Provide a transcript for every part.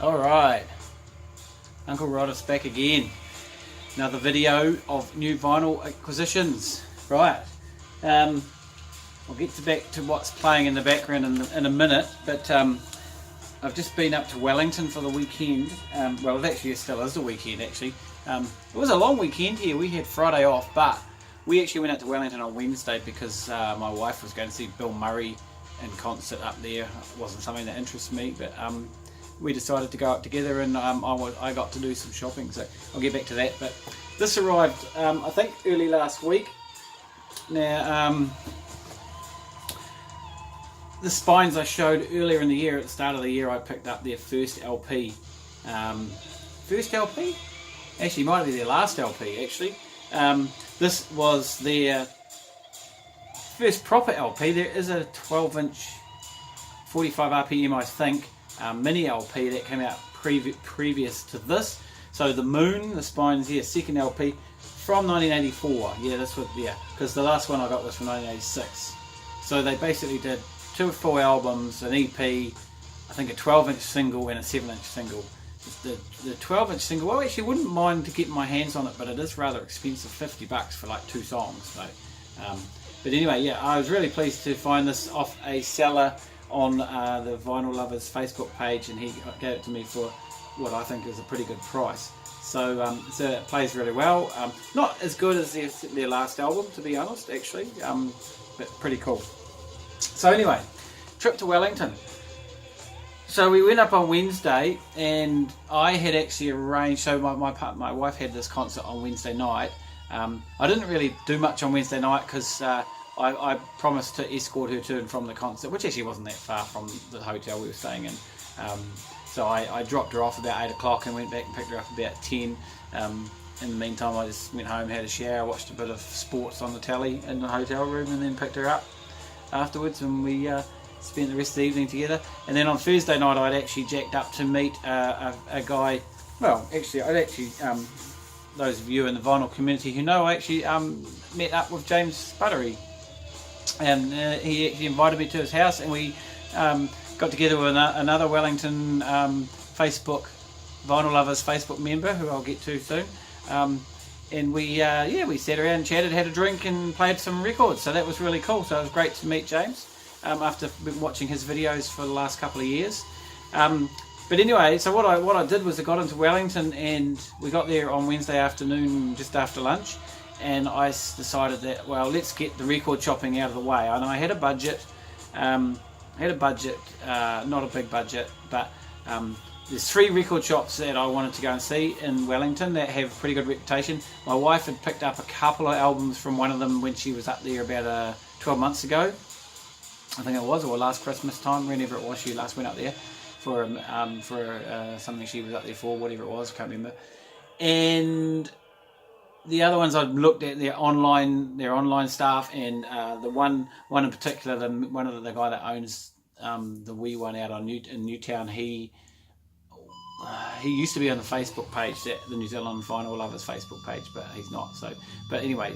Alright, Uncle Roddus back again. Another video of new vinyl acquisitions. Right, I'll get back to what's playing in the background in a minute, but I've just been up to Wellington for the weekend. Well, it still is the weekend actually. It was a long weekend here. We had Friday off, but we actually went out to Wellington on Wednesday because my wife was going to see Bill Murray in concert up there. It wasn't something that interests me, but we decided to go up together, and I got to do some shopping, so I'll get back to that. But this arrived I think early last week. Now the spines I showed earlier in the year, at the start of the year, I picked up their first LP. First LP? Actually, it might be their last LP actually. This was their first proper LP. There is a 12-inch 45 RPM, I think, mini LP that came out previous to this. So the Moon, the spines here, second LP from 1984. Yeah, this was, yeah, because the last one I got was from 1986. So they basically did 2 full albums, an EP, I think a 12-inch single and a 7-inch single. The 12-inch single, well, I actually wouldn't mind to get my hands on it, but it is rather expensive, $50 for like 2 songs. So, but anyway, yeah, I was really pleased to find this off a seller on the Vinyl Lovers Facebook page, and he gave it to me for what I think is a pretty good price. So, so it plays really well. Not as good as their last album, to be honest, actually, but pretty cool. So anyway, trip to Wellington. So we went up on Wednesday, and I had actually arranged, so my wife had this concert on Wednesday night. I didn't really do much on Wednesday night because I promised to escort her to and from the concert, which actually wasn't that far from the hotel we were staying in. So I dropped her off about 8 o'clock and went back and picked her up about 10. In the meantime, I just went home, had a shower, watched a bit of sports on the telly in the hotel room, and then picked her up afterwards, and we spent the rest of the evening together. And then on Thursday night I'd actually jacked up to meet a guy. Well, actually those of you in the vinyl community who know, I actually met up with James Buttery, and he actually invited me to his house, and we got together with another Wellington Facebook Vinyl Lovers Facebook member who I'll get to soon, and we sat around and chatted, had a drink and played some records. So that was really cool. So it was great to meet James after watching his videos for the last couple of years. But anyway, so what I did was I got into Wellington, and we got there on Wednesday afternoon just after lunch, and I decided that, well, let's get the record shopping out of the way. And I had a budget, not a big budget, but there's 3 record shops that I wanted to go and see in Wellington that have a pretty good reputation. My wife had picked up a couple of albums from one of them when she was up there about 12 months ago, I think it was, or last Christmas time, whenever it was she last went up there for something she was up there for, whatever it was, I can't remember. And the other ones I've looked at their online staff, and the one in particular, the guy that owns the wee one out in Newtown, he used to be on the Facebook page, the New Zealand Vinyl Lovers Facebook page, but he's not. So, but anyway,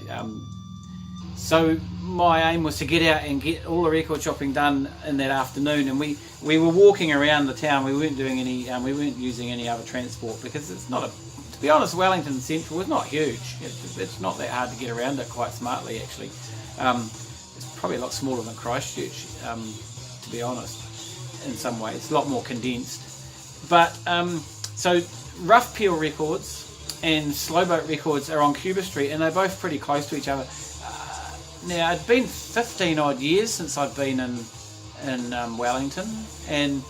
so my aim was to get out and get all the record shopping done in that afternoon, and we were walking around the town. We weren't doing any, we weren't using any other transport, because it's not to be honest, Wellington Central is not huge. It's not that hard to get around it quite smartly, actually. It's probably a lot smaller than Christchurch, to be honest, in some ways. It's a lot more condensed. But so Rough Peel Records and Slowboat Records are on Cuba Street, and they're both pretty close to each other. Now, it's been 15 odd years since I've been in Wellington, and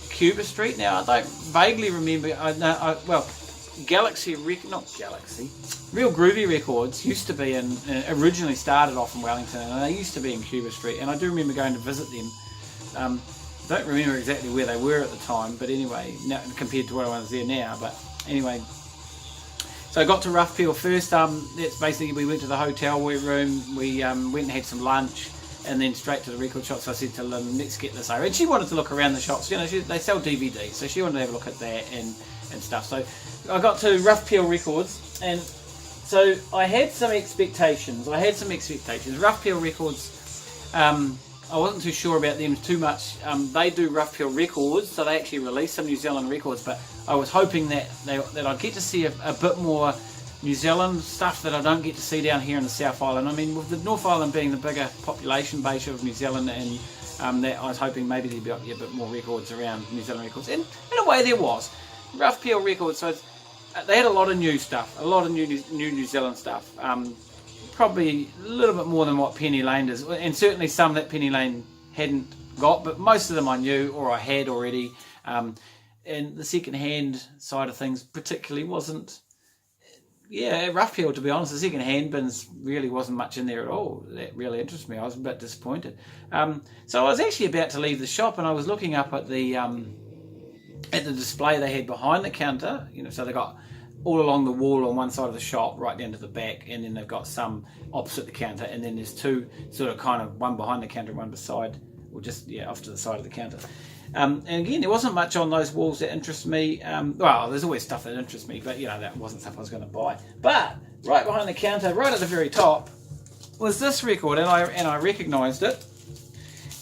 Cuba Street. Now, I don't vaguely remember. Real Groovy Records used to be originally started off in Wellington, and they used to be in Cuba Street, and I do remember going to visit them. Don't remember exactly where they were at the time, but anyway, now, compared to where I was there now. But anyway, so I got to Rough Peel first. That's basically, we went to the hotel room, we went and had some lunch, and then straight to the record shop. So I said to Lynn, let's get this over. And she wanted to look around the shops. You know, they sell DVDs, so she wanted to have a look at that and stuff. So I got to Rough Peel Records, and so I had some expectations. Rough Peel Records I wasn't too sure about them too much. They do Rough Peel Records, so they actually release some New Zealand records, but I was hoping that I'd get to see a bit more New Zealand stuff that I don't get to see down here in the South Island. I mean, with the North Island being the bigger population base of New Zealand, and that I was hoping maybe there'd be a bit more records around New Zealand records. And in a way there was. Rough Peel Records, so they had a lot of new stuff, a lot of new New Zealand stuff. Probably a little bit more than what Penny Lane does, and certainly some that Penny Lane hadn't got, but most of them I knew or I had already. And the second-hand side of things particularly wasn't, Rough Peel, to be honest. The second-hand bins really wasn't much in there at all. That really interested me. I was a bit disappointed. So I was actually about to leave the shop, and I was looking up at the display they had behind the counter. So they got all along the wall on one side of the shop, right down to the back, and then they've got some opposite the counter, and then there's two sort of kind of one behind the counter and one beside, or just off to the side of the counter. And again, there wasn't much on those walls that interested me. Well, there's always stuff that interests me, but that wasn't stuff I was going to buy. But right behind the counter, right at the very top, was this record, and I recognised it,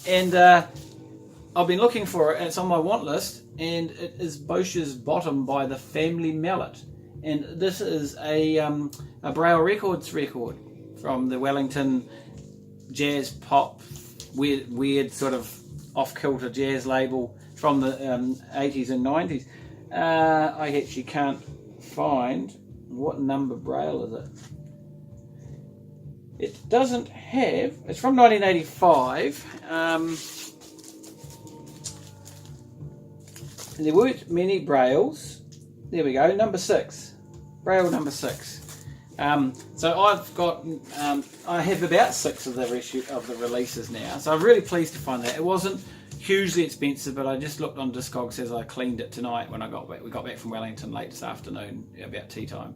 and I've been looking for it, and it's on my want list, and it is Bosch's Bottom by the Family Mallet. And this is a Braille Records record from the Wellington jazz pop, weird sort of off-kilter jazz label from the 80s and 90s. I actually can't find what number Braille is it. It doesn't have. It's from 1985. There weren't many Brailles. There we go, number 6. Braille number 6. So I've got, I have about 6 of the releases now. So I'm really pleased to find that. It wasn't hugely expensive, but I just looked on Discogs as I cleaned it tonight when I got back. We got back from Wellington late this afternoon, about tea time.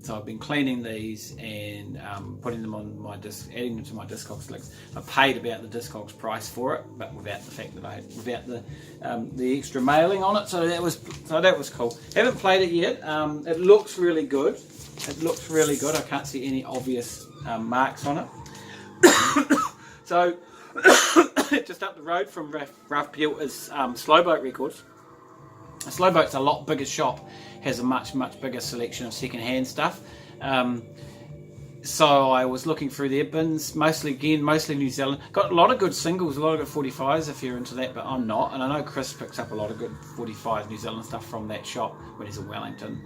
So I've been cleaning these and putting them on my disc, adding them to my Discogs links. I paid about the Discogs price for it, but without the fact that without the extra mailing on it. So that was cool. Haven't played it yet. It looks really good. I can't see any obvious marks on it. So just up the road from Rough Peel is Slowboat Records. Slowboat's a lot bigger shop, has a much bigger selection of second-hand stuff. So I was looking through their bins, mostly New Zealand. Got a lot of good singles, a lot of good 45s if you're into that, but I'm not. And I know Chris picks up a lot of good 45 New Zealand stuff from that shop when he's in Wellington.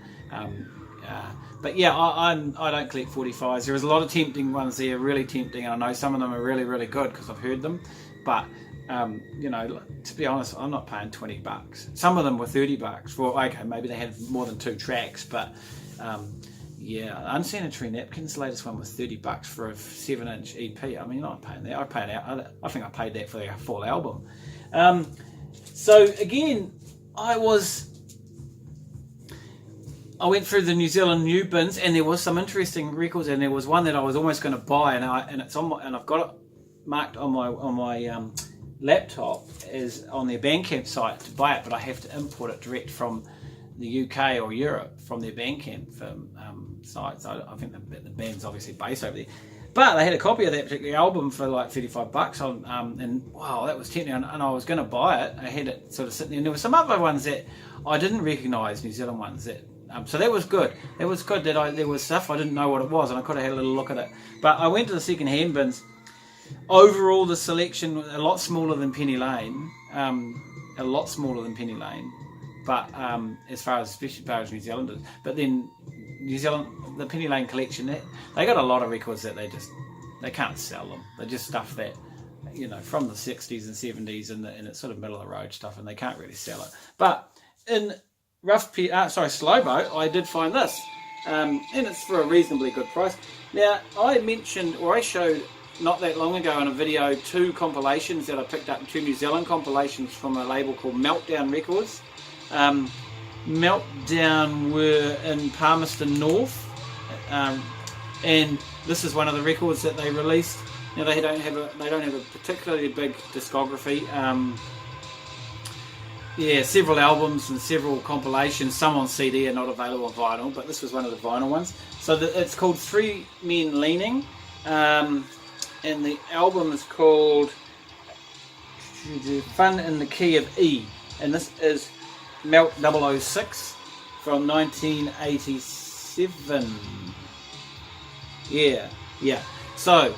But yeah, I don't collect 45s. There's a lot of tempting ones there, really tempting, and I know some of them are really, really good because I've heard them. But to be honest, I'm not paying $20. Some of them were $30 for, okay, maybe they had more than 2 tracks, but Unsanitary Napkins, latest one was $30 for a 7-inch EP. I mean, I'm not paying that. I think I paid that for their full album. So again, I went through the New Zealand new bins, and there was some interesting records, and there was one that I was almost going to buy, and I've got it marked on my laptop as on their Bandcamp site to buy it, but I have to import it direct from the UK or Europe from their Bandcamp sites. I think the band's obviously based over there, but they had a copy of that particular album for like $35 on, and wow, that was tempting. And I was going to buy it. I had it sort of sitting there, and there were some other ones that I didn't recognise, New Zealand ones that. So that was good. It was good that there was stuff I didn't know what it was, and I could have had a little look at it. But I went to the second-hand bins. Overall, the selection was a lot smaller than Penny Lane. But as far as New Zealand is. But then New Zealand, the Penny Lane collection, they got a lot of records that they can't sell them. They're just stuff that, from the 60s and 70s and it's sort of middle of the road stuff, and they can't really sell it. But in Slowboat, I did find this, and it's for a reasonably good price. Now, I showed not that long ago in a video 2 compilations that I picked up, 2 New Zealand compilations from a label called Meltdown Records. Meltdown were in Palmerston North, and this is one of the records that they released. Now they don't have a particularly big discography. Several albums and several compilations. Some on CD are not available on vinyl, but this was one of the vinyl ones. So it's called 3 Men Leaning, and the album is called Fun in the Key of E, and this is Melt 006 from 1987. Yeah. So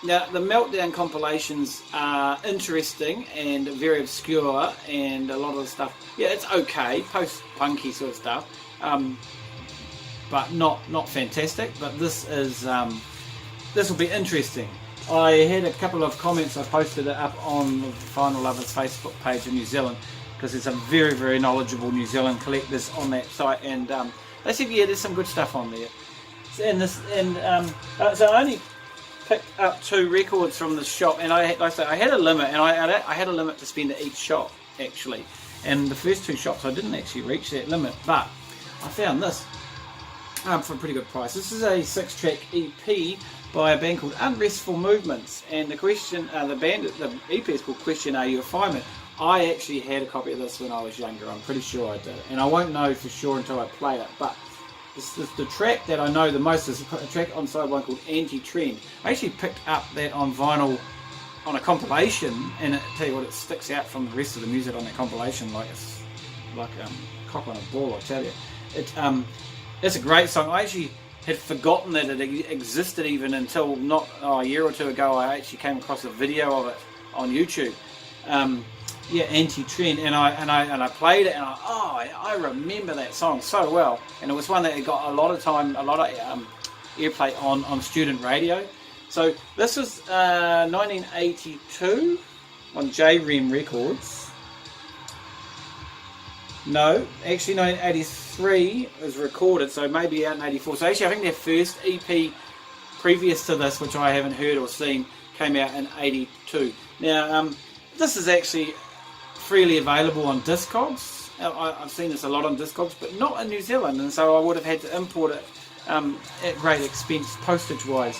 now the Meltdown compilations are interesting and very obscure, and a lot of the stuff, it's okay, post-punky sort of stuff, but not fantastic. But this will be interesting. I had a couple of comments. I posted it up on the Vinyl Lovers Facebook page in New Zealand, because there's some very, very knowledgeable New Zealand collectors on that site, and they said, there's some good stuff on there. So I only picked up 2 records from the shop, and I had a limit, and I had a limit to spend at each shop actually. And the first 2 shops I didn't actually reach that limit, but I found this for a pretty good price. This is a 6-track EP by a band called Unrestful Movements, and the EP is called Question Are You a Fireman? I actually had a copy of this when I was younger. I'm pretty sure I did, and I won't know for sure until I play it. But this is the track that I know the most is a track on side 1 called Anti-Trend. I actually picked up that on vinyl on a compilation, and I tell you what, it sticks out from the rest of the music on that compilation like cock on a ball. I tell you, it's a great song. I actually had forgotten that it existed even until not a year or 2 ago. I actually came across a video of it on YouTube. Anti-Trend, and I played it, and I remember that song so well, and it was one that it got a lot of airplay on student radio. So this was 1982 on Braille Records. No, actually 1983 was recorded, so maybe out in 84. So actually I think their first EP previous to this, which I haven't heard or seen, came out in 82. Now this is actually freely available on Discogs. I've seen this a lot on Discogs, but not in New Zealand, and so I would have had to import it at great expense postage wise.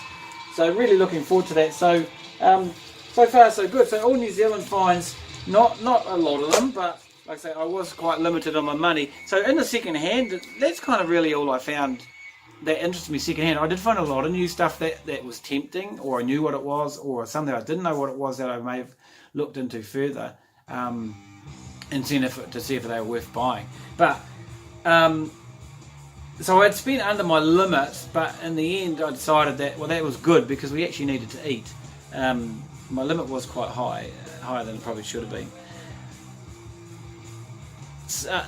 So really looking forward to that. So so far so good. So all New Zealand finds, not a lot of them, but like I say, I was quite limited on my money. So in the second hand, that's kind of really all I found that interested me second hand. I did find a lot of new stuff that was tempting, or I knew what it was, or something I didn't know what it was that I may have looked into further, and seen to see if they were worth buying. But so I'd spent under my limit, but in the end I decided that that was good, because we actually needed to eat. My limit was quite higher than it probably should have been.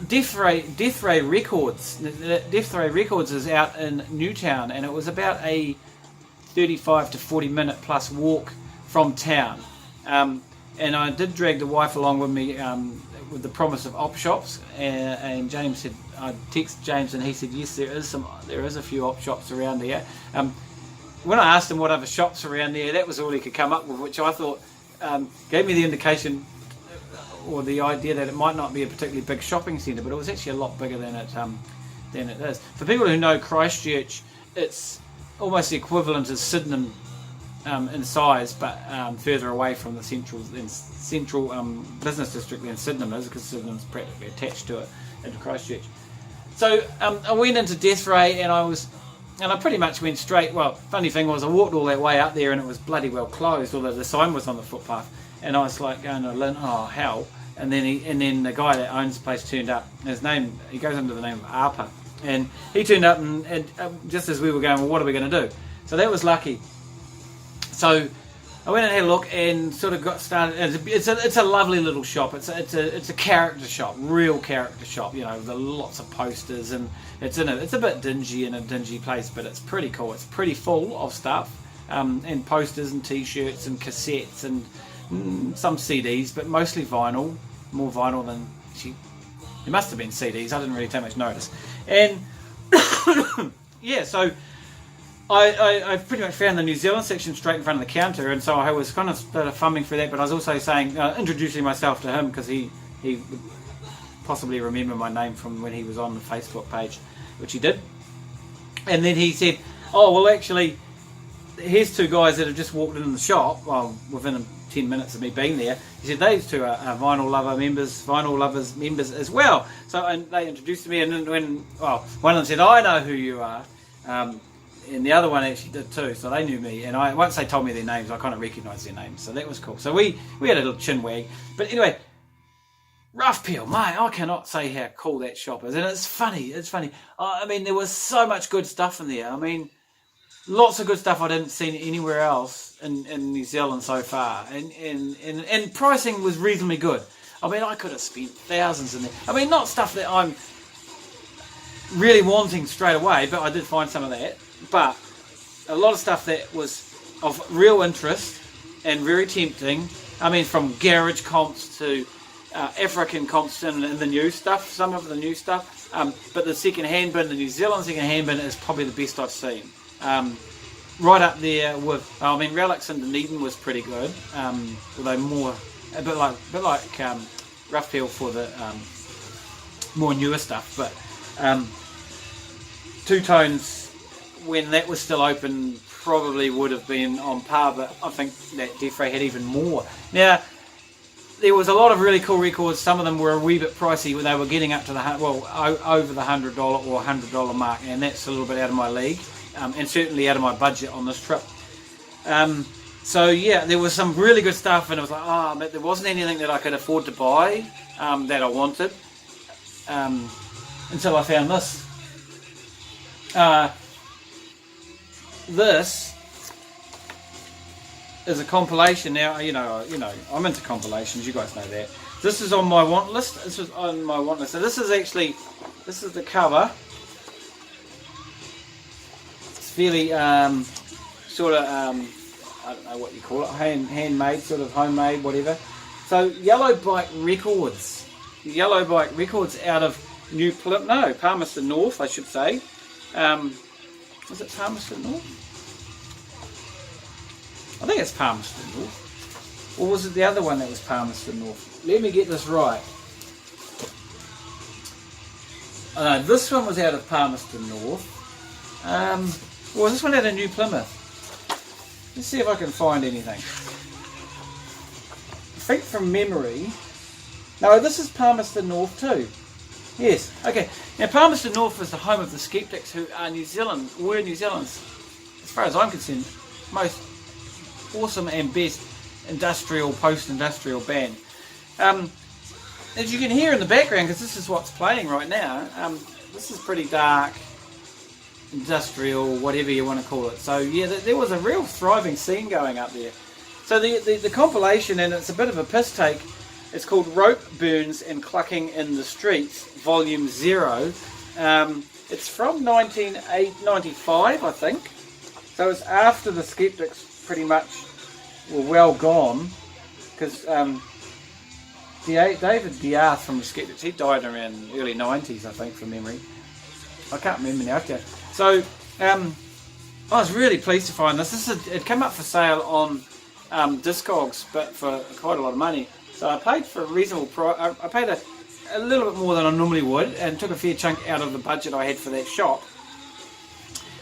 Death Ray Records. Death Ray Records is out in Newtown, and it was about a 35 to 40 minute plus walk from town. And I did drag the wife along with me with the promise of op shops. And James said, I texted James, and he said yes, there is a few op shops around there. When I asked him what other shops around there, that was all he could come up with, which I thought gave me the indication, or the idea, that it might not be a particularly big shopping centre, but it was actually a lot bigger than it is. For people who know Christchurch, it's almost the equivalent of Sydenham in size, but further away from the central business district than Sydenham is, because Sydenham's practically attached to it, into Christchurch. So I went into Death Ray, and I pretty much went straight. Well, funny thing was, I walked all that way up there, and it was bloody well closed, although the sign was on the footpath. And I was like going to Lynn, oh hell! And then the guy that owns the place turned up. His name, he goes under the name of Arpa, and he turned up, and just as we were going, well, what are we going to do? So that was lucky. So I went and had a look, and sort of got started. It's a lovely little shop. It's a character shop, real character shop. You know, with lots of posters, and it's a bit dingy in a dingy place, but it's pretty cool. It's pretty full of stuff, and posters and T-shirts and cassettes and some CDs, but mostly vinyl, more vinyl than it must have been CDs. I didn't really take much notice. And so I pretty much found the New Zealand section straight in front of the counter, and so I was kind of fumbling through that, but I was also saying, introducing myself to him, because he would possibly remember my name from when he was on the Facebook page, which he did. And then he said, oh, well, actually, here's 2 guys that have just walked in the shop, well, within 10 minutes of me being there. He said those 2 are Vinyl Lovers members as well. So, and they introduced me, and one of them said, I know who you are. and the other one actually did too, so they knew me. And once they told me their names, I kind of recognised their names, so that was cool. So we had a little chin wag. But anyway, Rough Peel, mate, I cannot say how cool that shop is. And it's funny. I mean, there was so much good stuff in there. I mean, lots of good stuff I didn't see anywhere else in New Zealand so far. And pricing was reasonably good. I mean, I could have spent thousands in there. I mean, not stuff that I'm really wanting straight away, but I did find some of that. But a lot of stuff that was of real interest and very tempting. I mean, from garage comps to African comps and the new stuff, some of the new stuff. But the second-hand bin, the New Zealand second-hand bin, is probably the best I've seen. Right up there with, I mean, Relics in Dunedin was pretty good, although a bit like Rough Peel for the more newer stuff. But Two Tones, when that was still open, probably would have been on par, but I think that Defray had even more. Now, there was a lot of really cool records. Some of them were a wee bit pricey. They were getting up to over the $100 or $100 mark, and that's a little bit out of my league, and certainly out of my budget on this trip. So yeah, there was some really good stuff, and it was like, but there wasn't anything that I could afford to buy that I wanted until I found this. This is a compilation. Now, you know, I'm into compilations. You guys know that. This is on my want list. So this is the cover. It's fairly sort of I don't know what you call it, handmade, sort of homemade, whatever. So Yellow Bike Records out of Palmerston North, I should say. Was it Palmerston North? I think it's Palmerston North. Or was it the other one that was Palmerston North? Let me get this right. No, this one was out of Palmerston North. Or was this one out of New Plymouth? Let's see if I can find anything. I think from memory. No, this is Palmerston North too. Yes, okay. Now Palmerston North was the home of the Skeptics, who were New Zealand's, as far as I'm concerned, most awesome and best post-industrial band. As you can hear in the background, because this is what's playing right now, this is pretty dark, industrial, whatever you want to call it. So yeah, there was a real thriving scene going up there. So the compilation, and it's a bit of a piss take, it's called Rope Burns and Clucking in the Streets, Volume 0. It's from 1995, I think. So it's after the Skeptics pretty much were well gone, because David Diath from the Skeptics, he died around the early 90s, I think, from memory. I can't remember now. Okay. So I was really pleased to find this. It came up for sale on Discogs, but for quite a lot of money. So I paid for a reasonable price. I paid a little bit more than I normally would, and took a fair chunk out of the budget I had for that shop.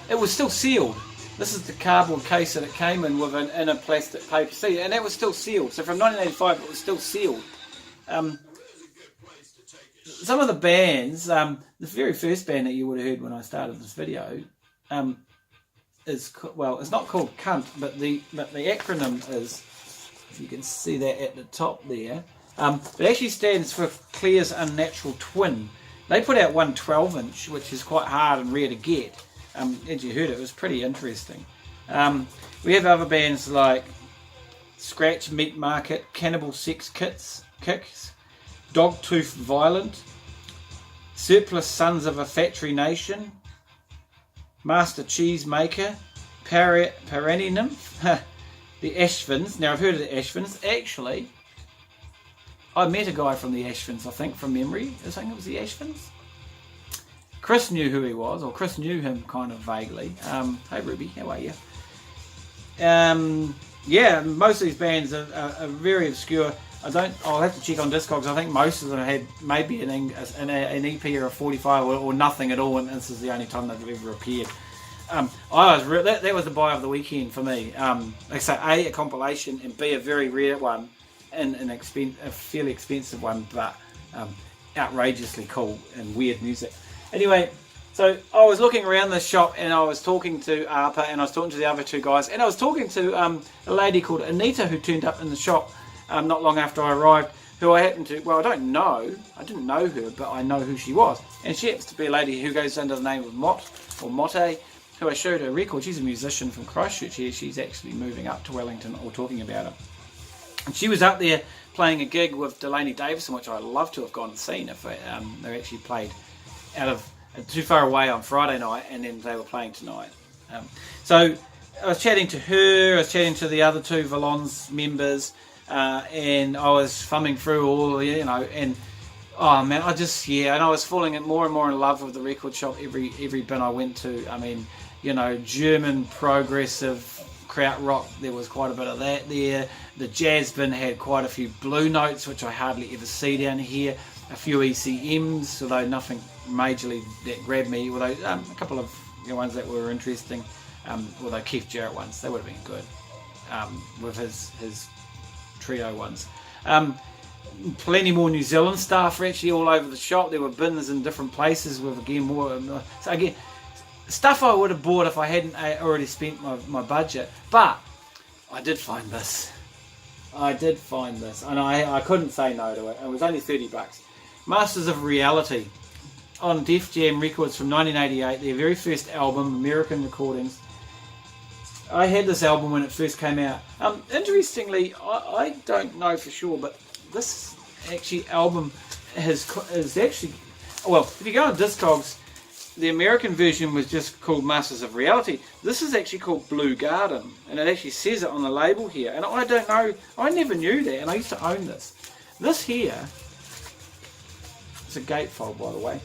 It was still sealed. This is the cardboard case that it came in with in a plastic paper seal, and that was still sealed. So from 1985, it was still sealed. Some of the bands, the very first band that you would have heard when I started this video, is, well, it's not called Cunt, but the acronym is, if you can see that at the top there, it actually stands for Claire's Unnatural Twin. They put out one 12-inch, which is quite hard and rare to get. As you heard, it was pretty interesting. We have other bands like Scratch Meat Market, Cannibal Sex Kicks, Dogtooth Violent, Surplus Sons of a Factory Nation, Master Cheesemaker, Parani Nymph, the Ashvins. Now I've heard of the Ashvins. Actually, I met a guy from the Ashvins, I think, from memory. I think it was the Ashvins. Chris knew who he was, or Chris knew him kind of vaguely. Hey Ruby, how are you? Yeah, most of these bands are very obscure. I'll have to check on Discogs. I think most of them had maybe an EP or a 45 or nothing at all, and this is the only time they've ever appeared. That was the buy of the weekend for me. Like I say, a compilation, and B, a very rare one, and a fairly expensive one, but outrageously cool and weird music. Anyway, So I was looking around the shop and I was talking to Arpa and I was talking to the other two guys and I was talking to a lady called Anita who turned up in the shop not long after I arrived, who I happened to, well, I didn't know her, but I know who she was. And she happens to be a lady who goes under the name of Motte, who I showed her record. She's a musician from Christchurch here. She's actually moving up to Wellington, or talking about it. And she was up there playing a gig with Delaney Davison, which I'd love to have gone and seen if they actually played out of too far away on Friday night, and then they were playing tonight. So I was chatting to her, I was chatting to the other two Valons members, and I was thumbing through all, and oh man, and I was falling more and more in love with the record shop every bin I went to. I mean, German progressive krautrock, there was quite a bit of that there. The jazz bin had quite a few blue notes, which I hardly ever see down here. A few ECMs, although nothing majorly that grabbed me. Although a couple of ones that were interesting. Although Keith Jarrett ones, they would have been good with his trio ones. Plenty more New Zealand stuff actually all over the shop. There were bins in different places with more. So again, stuff I would have bought if I hadn't already spent my budget. But I did find this. And I couldn't say no to it. It was only $30. Masters of Reality on Def Jam Records from 1988, their very first album, American Recordings. I had this album when it first came out. Interestingly, I don't know for sure, but this album is actually, well, if you go on Discogs, the American version was just called Masters of Reality. This is actually called Blue Garden, and it actually says it on the label here. And I don't know, I never knew that, and I used to own this. This here, it's a gatefold by the way.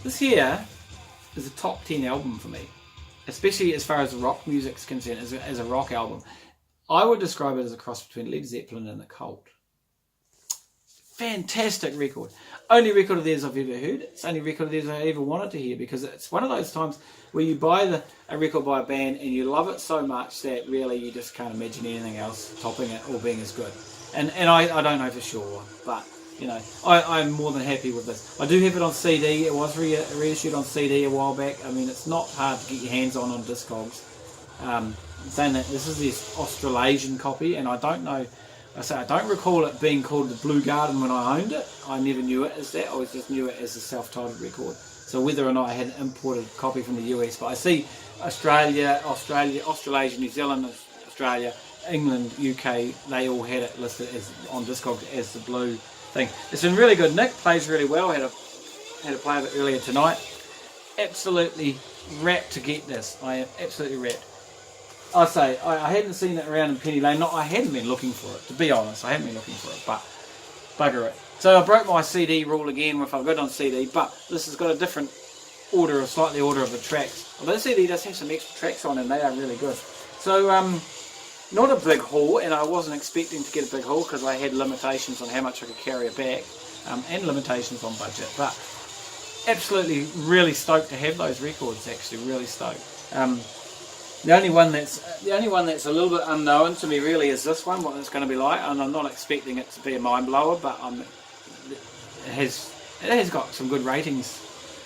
This here is a top 10 album for me, especially as far as rock music is concerned, as a rock album. I would describe it as a cross between Led Zeppelin and The Cult. Fantastic record. Only record of theirs I've ever heard. It's the only record of theirs I ever wanted to hear, because it's one of those times where you buy a record by a band and you love it so much that really you just can't imagine anything else topping it or being as good. And I don't know for sure, but I'm more than happy with this. I do have it on CD. It was reissued on CD a while back. I mean, it's not hard to get your hands on Discogs. Saying that this is the Australasian copy, and I don't recall it being called the Blue Garden when I owned it. I never knew it as that. I just knew it as a self-titled record. So whether or not I had an imported copy from the US, but I see Australia, Australasia, New Zealand, Australia, England, UK, they all had it listed on Discogs as the blue thing. It's been really good. Nick plays really well. Had a play of it earlier tonight. Absolutely rapt to get this. I am absolutely rapt. I say, I hadn't seen it around in Penny Lane. I hadn't been looking for it, to be honest. I hadn't been looking for it, but bugger it. So I broke my CD rule again if I've got it on CD, but this has got a different slightly order of the tracks. Although the CD does have some extra tracks on and they are really good. So, not a big haul, and I wasn't expecting to get a big haul because I had limitations on how much I could carry it back, and limitations on budget, but absolutely really stoked to have those records, actually, really stoked. The only one that's a little bit unknown to me really is this one, what it's going to be like, and I'm not expecting it to be a mind blower, but it has got some good ratings,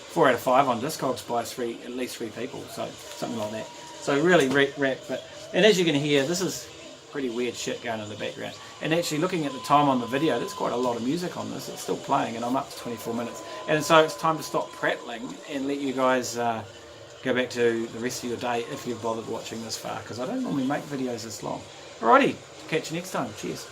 4 out of 5 on Discogs by at least 3 people, so something like that. So really wrapped, and as you can hear, this is pretty weird shit going in the background. And actually looking at the time on the video, there's quite a lot of music on this. It's still playing, and I'm up to 24 minutes. And so it's time to stop prattling and let you guys go back to the rest of your day if you've bothered watching this far, because I don't normally make videos this long. Alrighty, catch you next time. Cheers.